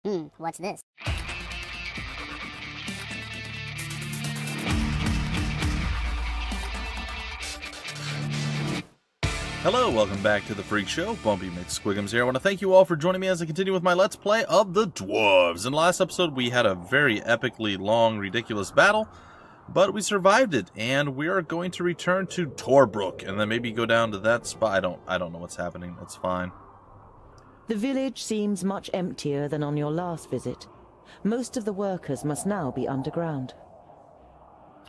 What's this? Hello, welcome back to the Freak Show. Bumpy McSquigums here. I want to thank you all for joining me as I continue with my Let's Play of the Dwarves. In the last episode, we had a very epically long, ridiculous battle, but we survived it, and we are going to return to Torbrook, and then maybe go down to that spot. I don't know what's happening. That's fine. The village seems much emptier than on your last visit. Most of the workers must now be underground.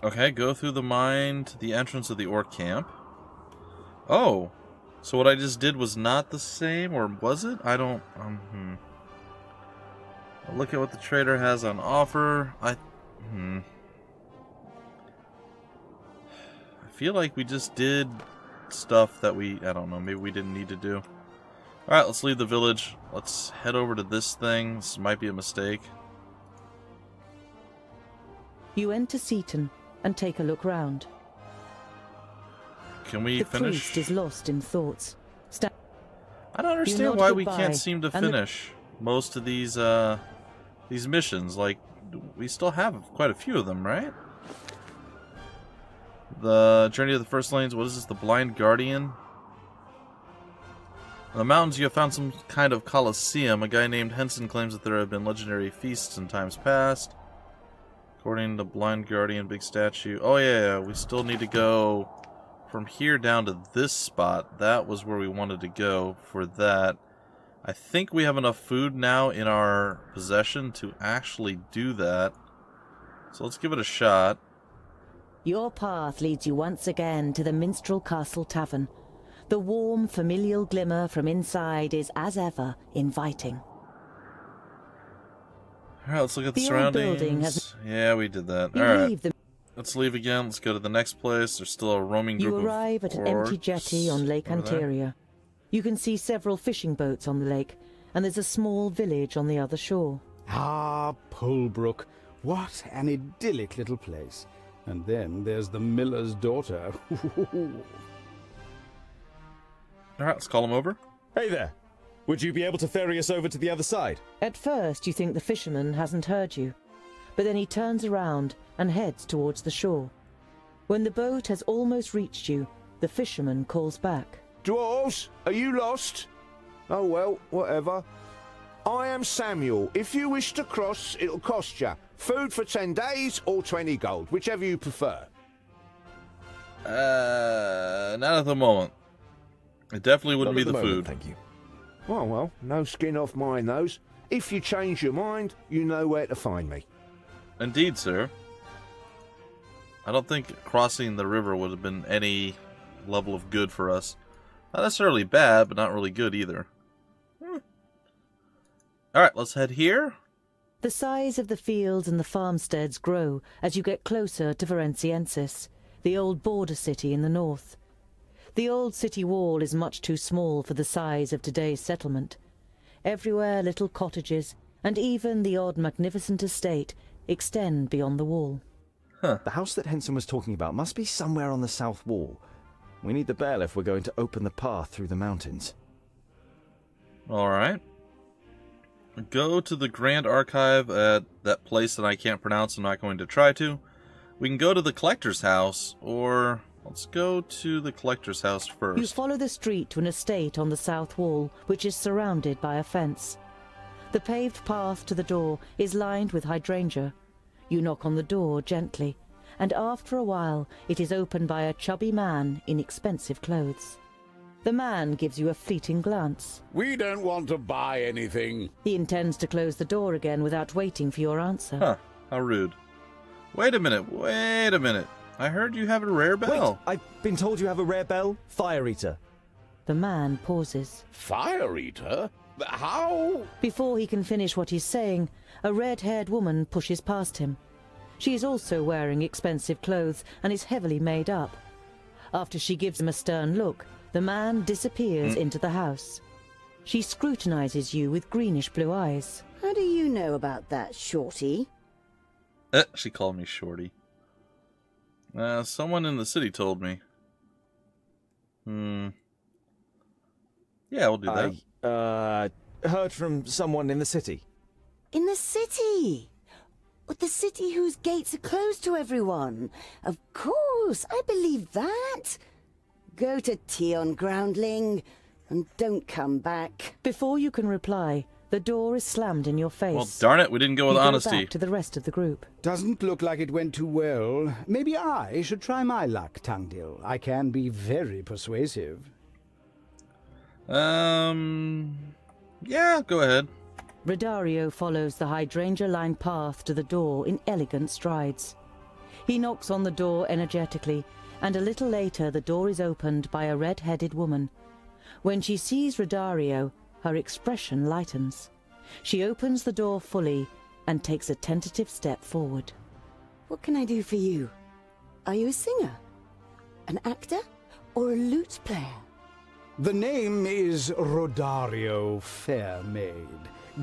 Okay, go through the mine to the entrance of the orc camp. Oh, so what I just did was not the same, or was it? I don't, I'll look at what the trader has on offer. I feel like we just did stuff that I don't know, maybe we didn't need to do. Alright, let's leave the village. Let's head over to this thing. This might be a mistake. You enter Seaton and take a look round. Can we the finish? priest is lost in thoughts. I don't understand why we can't seem to finish most of these missions. Like, we still have quite a few of them, right? The Journey of the First Lanes, what is this? The Blind Guardian? In the mountains you have found some kind of coliseum. A guy named Henson claims that there have been legendary feasts in times past. According to Blind Guardian, big statue. Oh yeah, we still need to go from here down to this spot. That was where we wanted to go for that. I think we have enough food now in our possession to actually do that. So let's give it a shot. Your path leads you once again to the Minstrel Castle Tavern. The warm, familial glimmer from inside is, as ever, inviting. Alright, let's look at the surroundings. Yeah, we did that. Alright. Let's leave again. Let's go to the next place. There's still a roaming group of You arrive at an empty jetty on Lake Anteria. You can see several fishing boats on the lake, and there's a small village on the other shore. Ah, Pulbrook. What an idyllic little place. And then there's the miller's daughter. Alright, let's call him over. Hey there! Would you be able to ferry us over to the other side? At first, you think the fisherman hasn't heard you, but then he turns around and heads towards the shore. When the boat has almost reached you, the fisherman calls back. Dwarves, are you lost? Oh well, whatever. I am Samuel. If you wish to cross, it'll cost you. Food for 10 days or 20 gold, whichever you prefer. Not at the moment. It definitely wouldn't be the food. Thank you. Well, no skin off my nose. If you change your mind, you know where to find me. Indeed, sir. I don't think crossing the river would have been any level of good for us. Not necessarily bad, but not really good either. Alright, let's head here. The size of the fields and the farmsteads grow as you get closer to Ferenciensis, the old border city in the north. The old city wall is much too small for the size of today's settlement. Everywhere little cottages, and even the odd magnificent estate, extend beyond the wall. The house that Henson was talking about must be somewhere on the south wall. We need the bell if we're going to open the path through the mountains. Alright. Go to the Grand Archive at that place that I can't pronounce. I'm not going to try to. We can go to the Collector's House, or let's go to the Collector's House first. You follow the street to an estate on the south wall, which is surrounded by a fence. The paved path to the door is lined with hydrangea. You knock on the door gently, and after a while it is opened by a chubby man in expensive clothes. The man gives you a fleeting glance. We don't want to buy anything. He intends to close the door again without waiting for your answer. Huh, how rude. Wait a minute. I heard you have a rare bell. Wait, I've been told you have a rare bell? Fire Eater. The man pauses. Fire Eater? How? Before he can finish what he's saying, a red-haired woman pushes past him. She is also wearing expensive clothes and is heavily made up. After she gives him a stern look, the man disappears into the house. She scrutinizes you with greenish-blue eyes. How do you know about that, Shorty? She called me Shorty. Someone in the city told me. Yeah, we'll do that. I heard from someone in the city. In the city. The city whose gates are closed to everyone. Of course, I believe that. Go to Tion, groundling, and don't come back. Before you can reply, the door is slammed in your face. Well, darn it, we didn't go with You go honesty. back to the rest of the group. Doesn't look like it went too well. Maybe I should try my luck, Tungdil. I can be very persuasive. Yeah, go ahead. Rodario follows the hydrangea-lined path to the door in elegant strides. He knocks on the door energetically, and a little later the door is opened by a red-headed woman. When she sees Rodario, her expression lightens. She opens the door fully and takes a tentative step forward. What can I do for you? Are you a singer? An actor? Or a lute player? The name is Rodario Fairmaid,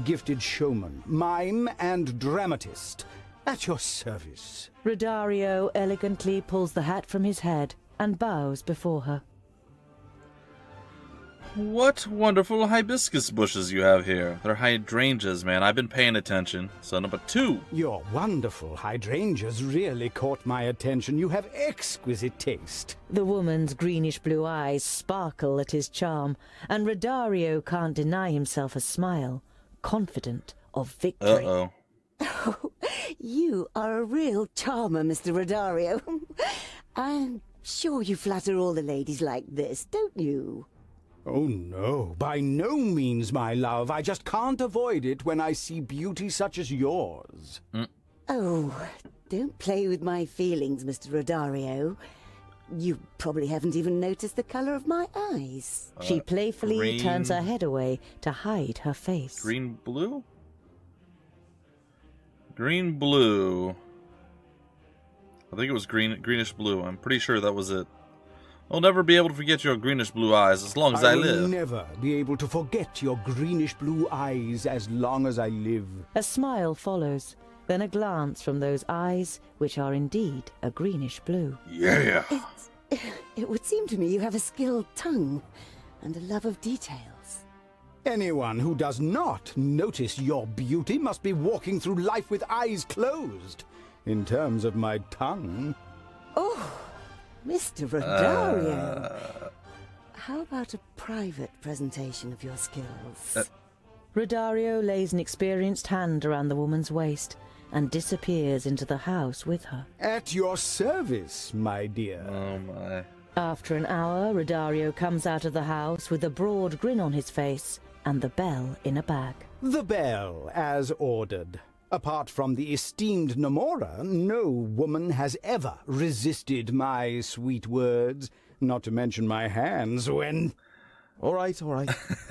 gifted showman, mime, and dramatist. At your service. Rodario elegantly pulls the hat from his head and bows before her. What wonderful hibiscus bushes you have here. They're hydrangeas, man. I've been paying attention. So number 2. Your wonderful hydrangeas really caught my attention. You have exquisite taste. The woman's greenish-blue eyes sparkle at his charm, and Rodario can't deny himself a smile, confident of victory. Uh-oh. Oh, you are a real charmer, Mr. Rodario. I'm sure you flatter all the ladies like this, don't you? Oh no, by no means, my love. I just can't avoid it when I see beauty such as yours. Oh, don't play with my feelings, Mr. Rodario. You probably haven't even noticed the color of my eyes. She playfully green- turns her head away to hide her face. Green-blue? Green-blue. I think it was greenish-blue. I'm pretty sure that was it. I'll never be able to forget your greenish-blue eyes as long as I will live. never be able to forget your greenish-blue eyes as long as I live. A smile follows, then a glance from those eyes, which are indeed a greenish-blue. Yeah. It would seem to me you have a skilled tongue and a love of details. Anyone who does not notice your beauty must be walking through life with eyes closed. In terms of my tongue... Oh, Mr. Rodario. How about a private presentation of your skills? Rodario lays an experienced hand around the woman's waist and disappears into the house with her. At your service, my dear. Oh my. After an hour, Rodario comes out of the house with a broad grin on his face and the bell in a bag. The bell, as ordered. Apart from the esteemed Nomura, no woman has ever resisted my sweet words, not to mention my hands when... All right, all right.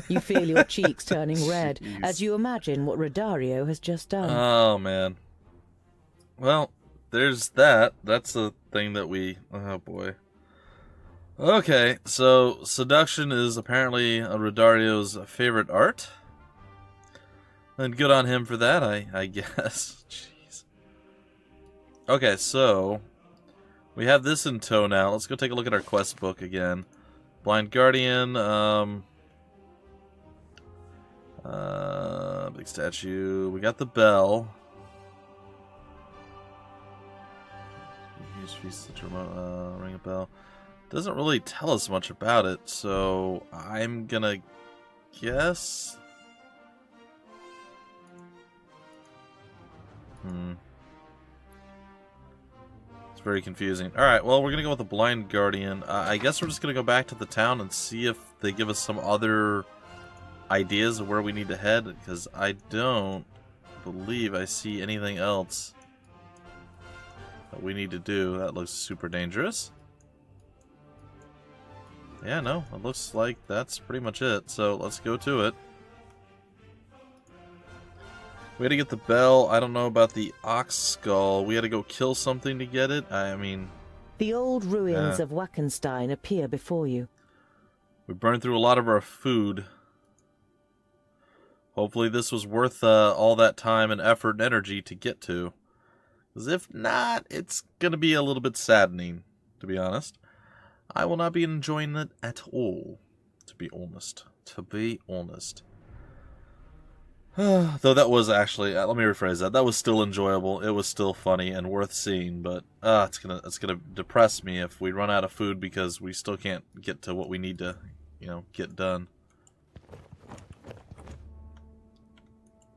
You feel your cheeks turning red as you imagine what Rodario has just done. Oh, man. Well, there's that. That's a thing that we... Oh, boy. Okay, so seduction is apparently Rodario's favorite art. And good on him for that, I guess. Jeez. Okay, so we have this in tow now. Let's go take a look at our quest book again. Blind Guardian, big statue. We got the bell. Use feast to ring a bell. Doesn't really tell us much about it, so I'm gonna guess. It's very confusing. Alright, well, we're gonna go with the Blind Guardian. I guess we're just gonna go back to the town and see if they give us some other ideas of where we need to head, because I don't believe I see anything else that we need to do. That looks super dangerous. Yeah, no, it looks like that's pretty much it, so let's go to it. We had to get the bell. I don't know about the ox skull. We had to go kill something to get it. I mean... The old ruins of Wackenstein appear before you. We burned through a lot of our food. Hopefully this was worth all that time and effort and energy to get to. Because if not, it's going to be a little bit saddening, to be honest. I will not be enjoying it at all, to be honest. To be honest. Though that was actually, let me rephrase that. That was still enjoyable. It was still funny and worth seeing, but it's gonna depress me if we run out of food because we still can't get to what we need to, get done.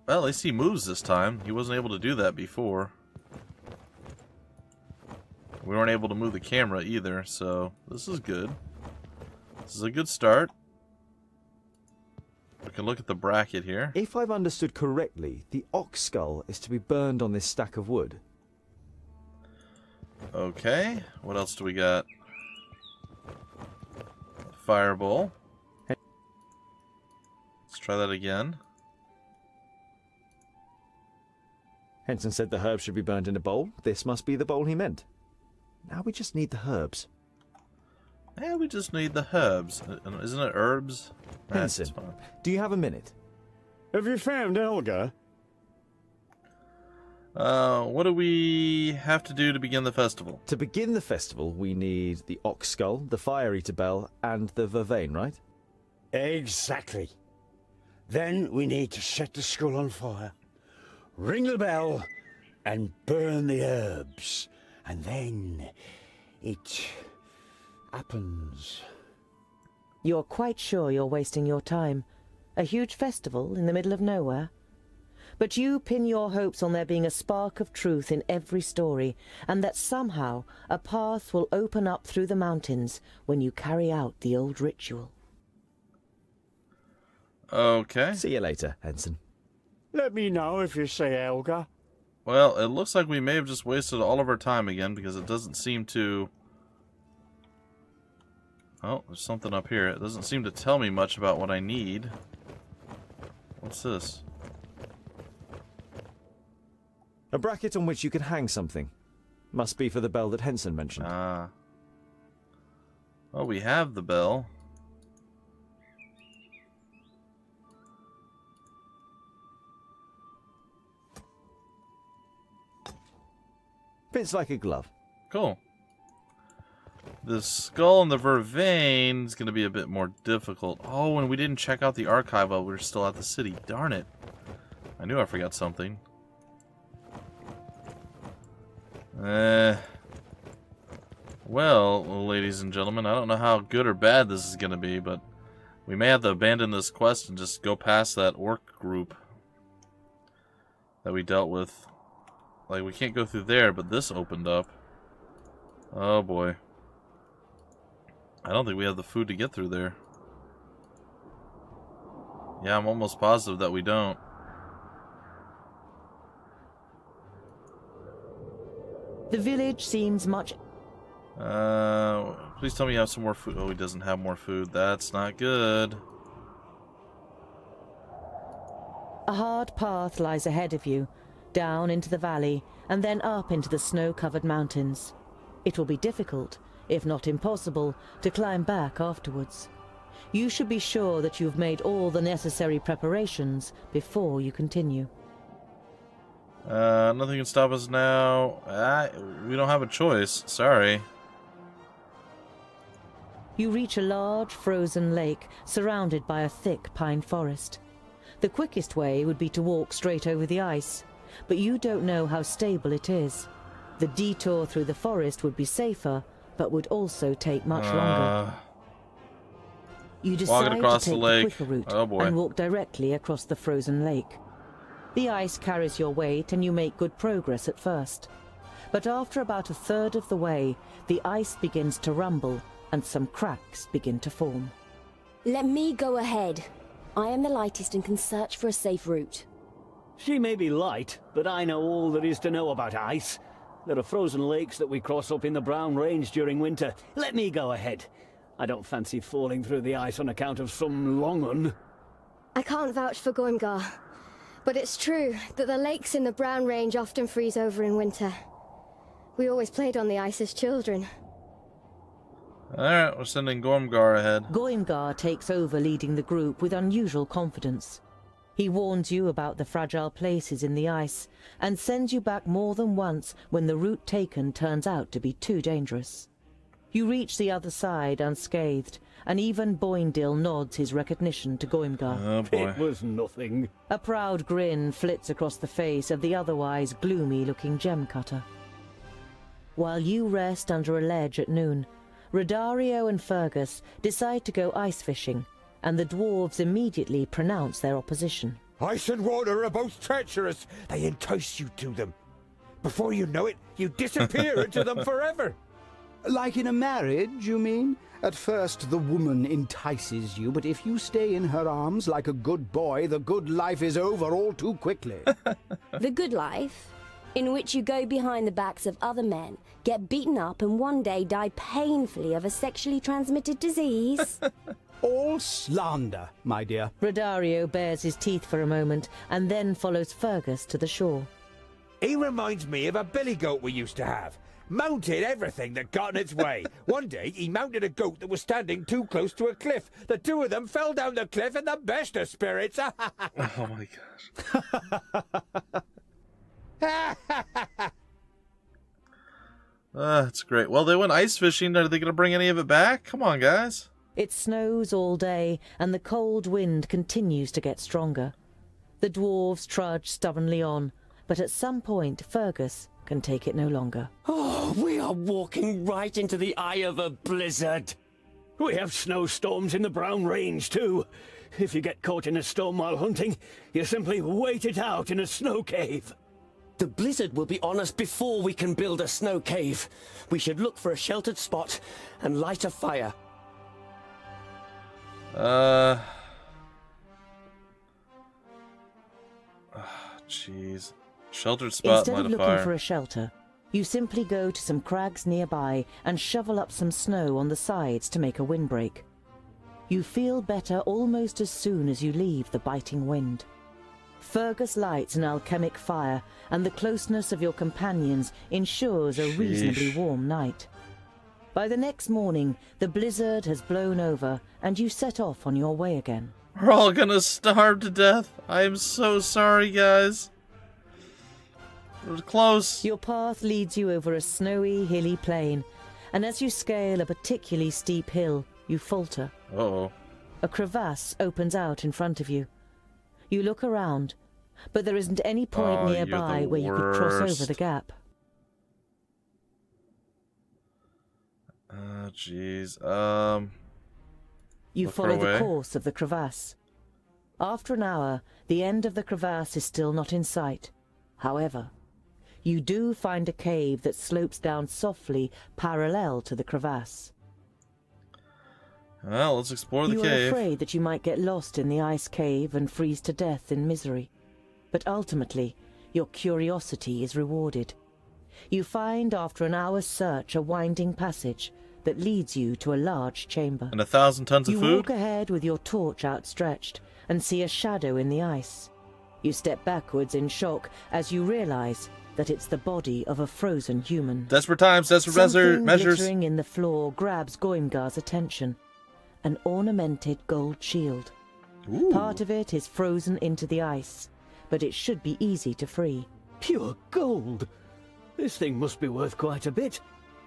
Well, at least he moves this time. He wasn't able to do that before. We weren't able to move the camera either, so this is good. This is a good start. We can look at the bracket here. If I've understood correctly, the ox skull is to be burned on this stack of wood. Okay, what else do we got? Fireball. Let's try that again. Henson said the herbs should be burned in a bowl. This must be the bowl he meant. Now we just need the herbs. Yeah, we just need the herbs. Isn't it herbs? Henson, do you have a minute? Have you found Elga? What do we have to do to begin the festival? To begin the festival, we need the ox skull, the fire eater bell, and the vervain, right? Exactly. Then we need to set the skull on fire, ring the bell, and burn the herbs. And then it happens. You're quite sure you're wasting your time. A huge festival in the middle of nowhere? But you pin your hopes on there being a spark of truth in every story, and that somehow a path will open up through the mountains when you carry out the old ritual. Okay. See you later, Henson. Let me know if you see Elga. Well, it looks like we may have just wasted all of our time again because it doesn't seem to... Oh, there's something up here. It doesn't seem to tell me much about what I need. What's this? A bracket on which you can hang something. Must be for the bell that Henson mentioned. Ah. Well, we have the bell. Fits like a glove. Cool. The skull and the vervain is going to be a bit more difficult. Oh, and we didn't check out the archive while we were still at the city. Darn it. I knew I forgot something. Well, ladies and gentlemen, I don't know how good or bad this is going to be, but we may have to abandon this quest and just go past that orc group that we dealt with. Like, we can't go through there, but this opened up. Oh, boy. I don't think we have the food to get through there. Yeah, I'm almost positive that we don't. The village seems much... Please tell me you have some more food. Oh, he doesn't have more food. That's not good. A hard path lies ahead of you, down into the valley, and then up into the snow-covered mountains. It will be difficult, if not impossible, to climb back afterwards. You should be sure that you've made all the necessary preparations before you continue. Nothing can stop us now. We don't have a choice. Sorry. You reach a large frozen lake surrounded by a thick pine forest. The quickest way would be to walk straight over the ice, but you don't know how stable it is. The detour through the forest would be safer, but would also take much longer. You decide to take the quicker route and walk directly across the frozen lake. The ice carries your weight and you make good progress at first. But after about a third of the way, the ice begins to rumble and some cracks begin to form. Let me go ahead. I am the lightest and can search for a safe route. She may be light, but I know all there is to know about ice. There are frozen lakes that we cross up in the Brown Range during winter. Let me go ahead. I don't fancy falling through the ice on account of some long un. I can't vouch for Goimgar, but it's true that the lakes in the Brown Range often freeze over in winter. We always played on the ice as children. Alright, we're sending Goimgar ahead. Goimgar takes over leading the group with unusual confidence. He warns you about the fragile places in the ice, and sends you back more than once when the route taken turns out to be too dangerous. You reach the other side unscathed, and even Boindil nods his recognition to Goimgar. Oh boy. It was nothing. A proud grin flits across the face of the otherwise gloomy-looking gem cutter. While you rest under a ledge at noon, Rodario and Fergus decide to go ice fishing, and the dwarves immediately pronounce their opposition. Ice and water are both treacherous. They entice you to them. Before you know it, you disappear into them forever. Like in a marriage, you mean? At first the woman entices you, but if you stay in her arms like a good boy, the good life is over all too quickly. The good life, in which you go behind the backs of other men, get beaten up, and one day die painfully of a sexually transmitted disease. All slander, my dear. Rodario bares his teeth for a moment, and then follows Fergus to the shore. He reminds me of a billy goat we used to have. Mounted everything that got in its way. One day, he mounted a goat that was standing too close to a cliff. The two of them fell down the cliff in the best of spirits. Oh my gosh. That's great. Well, they went ice fishing. Are they going to bring any of it back? Come on, guys. It snows all day, and the cold wind continues to get stronger. The dwarves trudge stubbornly on, but at some point, Fergus can take it no longer. Oh, we are walking right into the eye of a blizzard. We have snowstorms in the Brown Range, too. If you get caught in a storm while hunting, you simply wait it out in a snow cave. The blizzard will be on us before we can build a snow cave. We should look for a sheltered spot and light a fire. Jeez. Sheltered spot, Instead light of a looking fire. for a shelter, you simply go to some crags nearby and shovel up some snow on the sides to make a windbreak. You feel better almost as soon as you leave the biting wind. Fergus lights an alchemic fire, and the closeness of your companions ensures a reasonably warm night. By the next morning, the blizzard has blown over, and you set off on your way again. We're all gonna starve to death. I am so sorry, guys. It was close. Your path leads you over a snowy, hilly plain, and as you scale a particularly steep hill, you falter. Uh-oh. A crevasse opens out in front of you. You look around, but there isn't any point nearby where you could cross over the gap. Jeez. You follow the course of the crevasse. After an hour, the end of the crevasse is still not in sight. However, you do find a cave that slopes down softly parallel to the crevasse. Well, let's explore the cave. You are afraid that you might get lost in the ice cave and freeze to death in misery. But ultimately, your curiosity is rewarded. You find after an hour's search a winding passage that leads you to a large chamber. And 1,000 tons of food? You walk ahead with your torch outstretched and see a shadow in the ice. You step backwards in shock as you realize that it's the body of a frozen human. Desperate times, desperate Something measures. glittering in the floor grabs Goimgar's attention. An ornamented gold shield. Ooh. Part of it is frozen into the ice, but it should be easy to free. Pure gold! This thing must be worth quite a bit,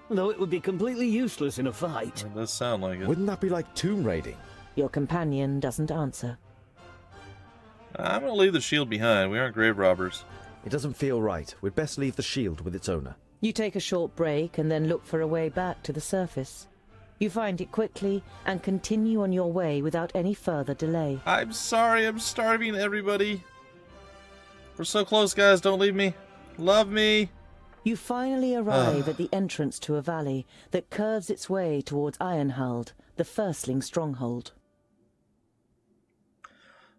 though it would be completely useless in a fight. It does sound like it. Wouldn't that be like tomb raiding? Your companion doesn't answer. I'm gonna leave the shield behind. We aren't grave robbers. It doesn't feel right. We'd best leave the shield with its owner. You take a short break and then look for a way back to the surface. You find it quickly and continue on your way without any further delay. I'm sorry, I'm starving, everybody. We're so close, guys. Don't leave me. Love me. You finally arrive at the entrance to a valley that curves its way towards Ironhald, the firstling stronghold.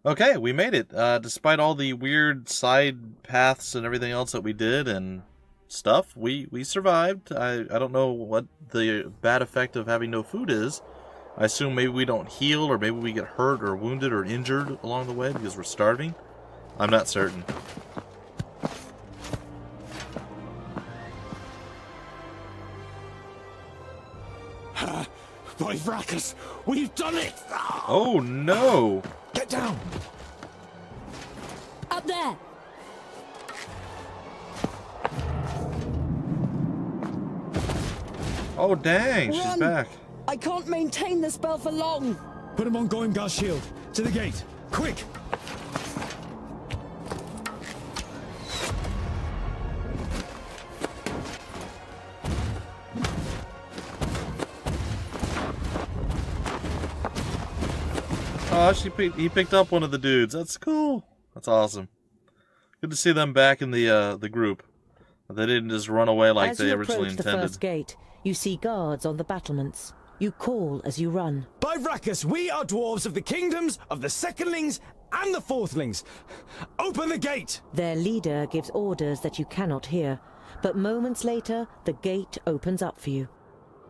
Okay, we made it. Despite all the weird side paths and everything else that we did and stuff, we survived. I don't know what the bad effect of having no food is. I assume maybe we don't heal, or maybe we get hurt or wounded or injured along the way because we're starving. I'm not certain. By Vracus, we've done it! Oh no! Get down! Up there! Oh dang, she's back. I can't maintain the spell for long. Put him on Goimgar's shield. To the gate. Quick! Oh, he picked up one of the dudes. That's cool. That's awesome. Good to see them back in the group. They didn't just run away like they originally intended. As you approach the first gate, you see guards on the battlements. You call as you run. By Vracus, we are dwarves of the kingdoms of the secondlings and the fourthlings. Open the gate! Their leader gives orders that you cannot hear, but moments later, the gate opens up for you.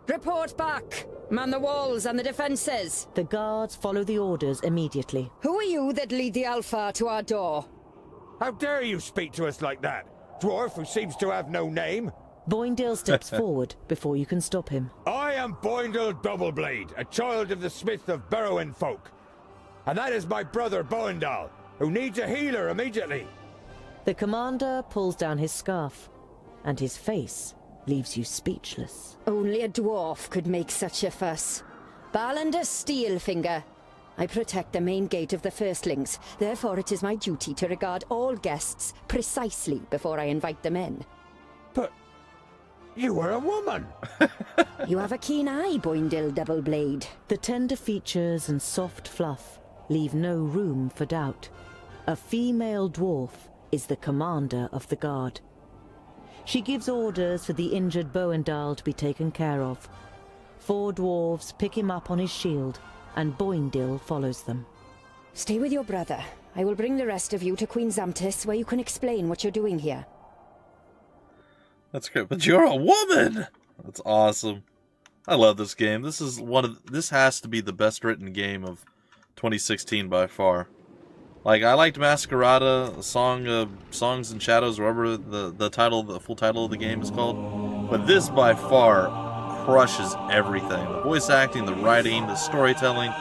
Report back! Man the walls and the defences! The guards follow the orders immediately. Who are you that lead the Alpha to our door? How dare you speak to us like that? Dwarf who seems to have no name? Boindil steps forward before you can stop him. I am Boindil Doubleblade, a child of the smith of Burrowin folk. And that is my brother Boindal, who needs a healer immediately. The commander pulls down his scarf, and his face leaves you speechless. Only a dwarf could make such a fuss. Ballandr Steelfinger. I protect the main gate of the firstlings, therefore it is my duty to regard all guests precisely before I invite them in. But you are a woman! You have a keen eye, Boindil Doubleblade. The tender features and soft fluff leave no room for doubt. A female dwarf is the commander of the guard. She gives orders for the injured Boindal to be taken care of. 4 dwarves pick him up on his shield, and Boindil follows them. Stay with your brother. I will bring the rest of you to Queen Zamtis, where you can explain what you're doing here. That's great, but you're a woman! That's awesome. I love this game. This has to be the best written game of 2016 by far. Like, I liked Masquerada, Songs and Shadows, whatever the full title of the game is called. But this by far crushes everything. The voice acting, the writing, the storytelling,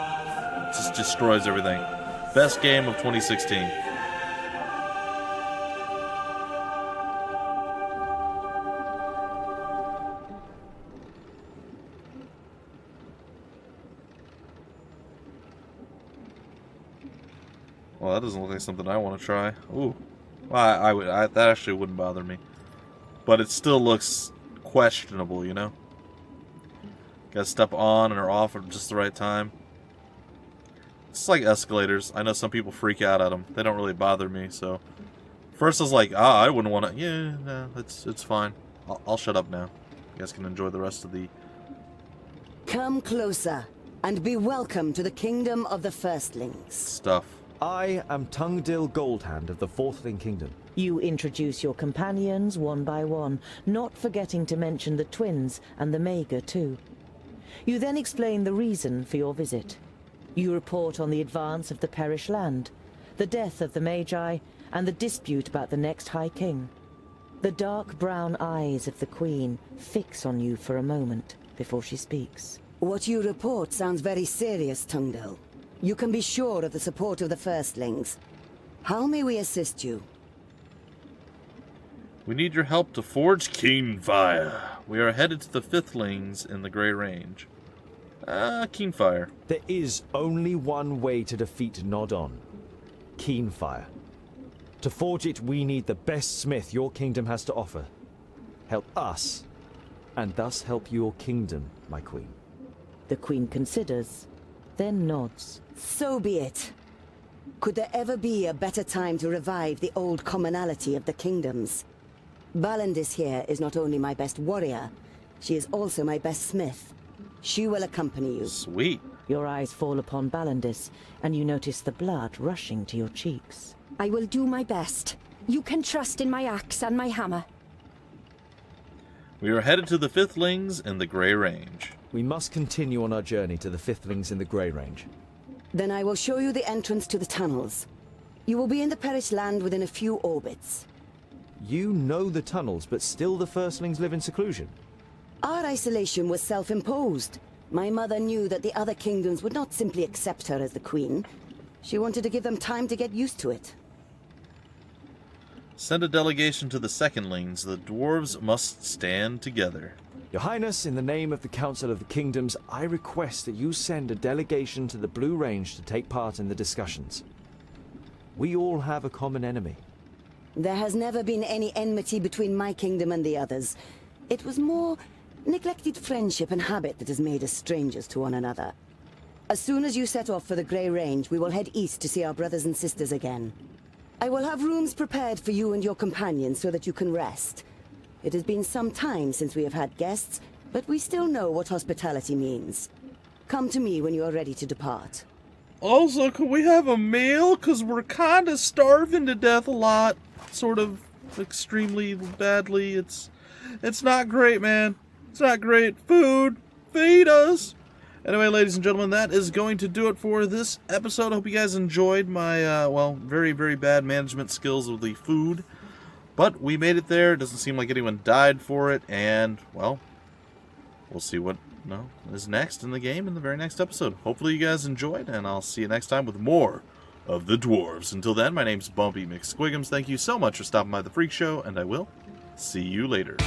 just destroys everything. Best game of 2016. Well, that doesn't look like something I want to try. Ooh. Well, that actually wouldn't bother me. But it still looks questionable, you know? Gotta step on or off at just the right time. It's like escalators. I know some people freak out at them. They don't really bother me, so... First I was like, I wouldn't want to... Yeah, no, it's fine. I'll shut up now. You guys can enjoy the rest of the... Come closer, and be welcome to the kingdom of the firstlings. Stuff. I am Tungdil Goldhand of the Fourthling Kingdom. You introduce your companions one by one, not forgetting to mention the twins and the Mager too. You then explain the reason for your visit. You report on the advance of the Perish Land, the death of the Magi, and the dispute about the next High King. The dark brown eyes of the Queen fix on you for a moment before she speaks. What you report sounds very serious, Tungdil. You can be sure of the support of the firstlings. How may we assist you? We need your help to forge Keenfire. We are headed to the Fiftlings in the Grey Range. Keenfire. There is only one way to defeat Nodon. Keenfire. To forge it, we need the best smith your kingdom has to offer. Help us, and thus help your kingdom, my queen. The Queen considers, then nods. So be it. Could there ever be a better time to revive the old commonality of the kingdoms? Ballandr here is not only my best warrior, she is also my best smith. She will accompany you. Sweet. Your eyes fall upon Ballandr, and you notice the blood rushing to your cheeks. I will do my best. You can trust in my axe and my hammer. We are headed to the Fiftlings in the Grey Range. We must continue on our journey to the Fiftlings in the Grey Range. Then I will show you the entrance to the tunnels. You will be in the Perish Land within a few orbits. You know the tunnels, but still the firstlings live in seclusion. Our isolation was self-imposed. My mother knew that the other kingdoms would not simply accept her as the queen. She wanted to give them time to get used to it. Send a delegation to the Secondlings. The dwarves must stand together. Your Highness, in the name of the Council of the Kingdoms, I request that you send a delegation to the Blue Range to take part in the discussions. We all have a common enemy. There has never been any enmity between my kingdom and the others. It was more neglected friendship and habit that has made us strangers to one another. As soon as you set off for the Grey Range, we will head east to see our brothers and sisters again. I will have rooms prepared for you and your companions so that you can rest. It has been some time since we have had guests, but we still know what hospitality means. Come to me when you are ready to depart. Also, could we have a meal? Because we're kind of starving to death a lot. Sort of extremely badly. It's not great, man. It's not great. Food. Feed us. Anyway, ladies and gentlemen, that is going to do it for this episode. I hope you guys enjoyed my, well, very, very bad management skills of the food. But we made it there. It doesn't seem like anyone died for it. And, well, we'll see what is next in the game in the very next episode. Hopefully you guys enjoyed, and I'll see you next time with more of the Dwarves. Until then, my name's Bumpy McSquigums. Thank you so much for stopping by the Freak Show, and I will see you later.